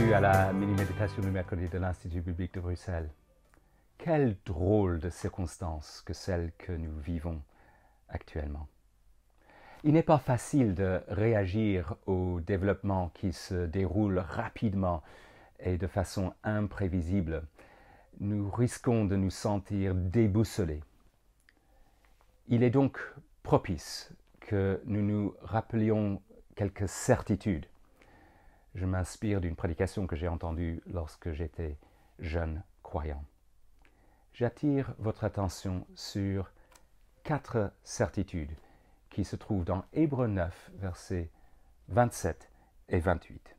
Bienvenue à la mini-méditation du mercredi de l'Institut biblique de Bruxelles. Quelle drôle de circonstance que celle que nous vivons actuellement. Il n'est pas facile de réagir au développement qui se déroule rapidement et de façon imprévisible. Nous risquons de nous sentir déboussolés. Il est donc propice que nous nous rappelions quelques certitudes. Je m'inspire d'une prédication que j'ai entendue lorsque j'étais jeune croyant. J'attire votre attention sur 4 certitudes qui se trouvent dans Hébreux 9, versets 27 et 28.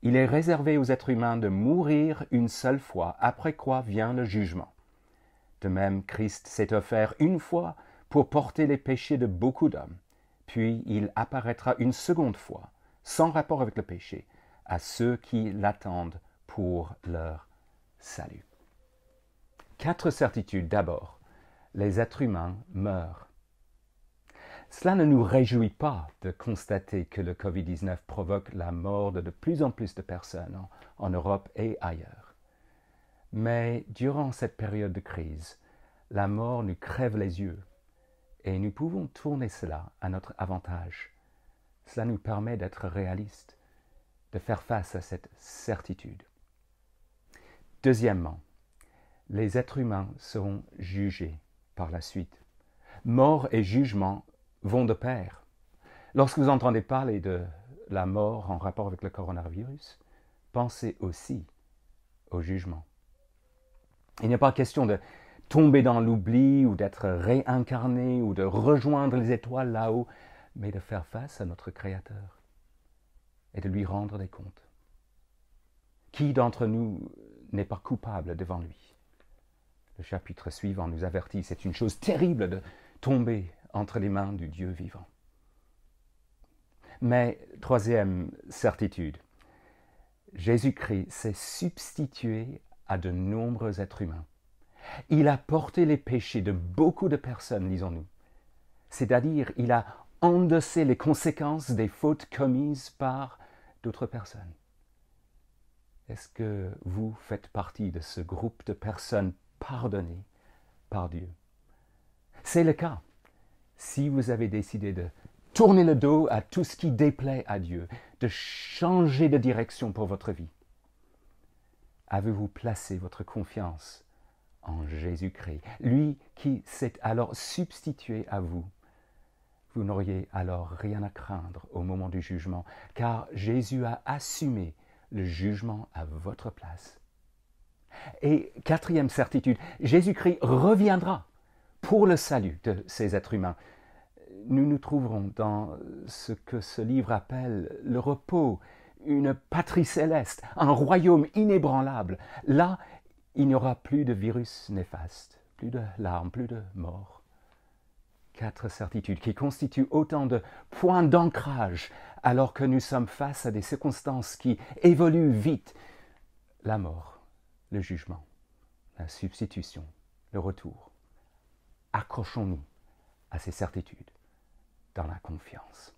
Il est réservé aux êtres humains de mourir une seule fois, après quoi vient le jugement. De même, Christ s'est offert une fois pour porter les péchés de beaucoup d'hommes, puis il apparaîtra une seconde fois, sans rapport avec le péché, à ceux qui l'attendent pour leur salut. 4 certitudes. D'abord, les êtres humains meurent. Cela ne nous réjouit pas de constater que le Covid-19 provoque la mort de plus en plus de personnes en Europe et ailleurs. Mais durant cette période de crise, la mort nous crève les yeux et nous pouvons tourner cela à notre avantage. Cela nous permet d'être réalistes, de faire face à cette certitude. Deuxièmement, les êtres humains seront jugés par la suite. Mort et jugement vont de pair. Lorsque vous entendez parler de la mort en rapport avec le coronavirus, pensez aussi au jugement. Il n'est pas question de tomber dans l'oubli ou d'être réincarné ou de rejoindre les étoiles là-haut, mais de faire face à notre Créateur et de lui rendre des comptes. Qui d'entre nous n'est pas coupable devant lui? Le chapitre suivant nous avertit, c'est une chose terrible de tomber entre les mains du Dieu vivant. Mais, troisième certitude, Jésus-Christ s'est substitué à de nombreux êtres humains. Il a porté les péchés de beaucoup de personnes, lisons-nous. C'est-à-dire, il a endosser les conséquences des fautes commises par d'autres personnes. Est-ce que vous faites partie de ce groupe de personnes pardonnées par Dieu? C'est le cas si vous avez décidé de tourner le dos à tout ce qui déplaît à Dieu, de changer de direction pour votre vie. Avez-vous placé votre confiance en Jésus-Christ, lui qui s'est alors substitué à vous? Vous n'auriez alors rien à craindre au moment du jugement, car Jésus a assumé le jugement à votre place. Et quatrième certitude, Jésus-Christ reviendra pour le salut de ces êtres humains. Nous nous trouverons dans ce que ce livre appelle le repos, une patrie céleste, un royaume inébranlable. Là, il n'y aura plus de virus néfaste, plus de larmes, plus de morts. 4 certitudes qui constituent autant de points d'ancrage alors que nous sommes face à des circonstances qui évoluent vite. La mort, le jugement, la substitution, le retour. Accrochons-nous à ces certitudes dans la confiance.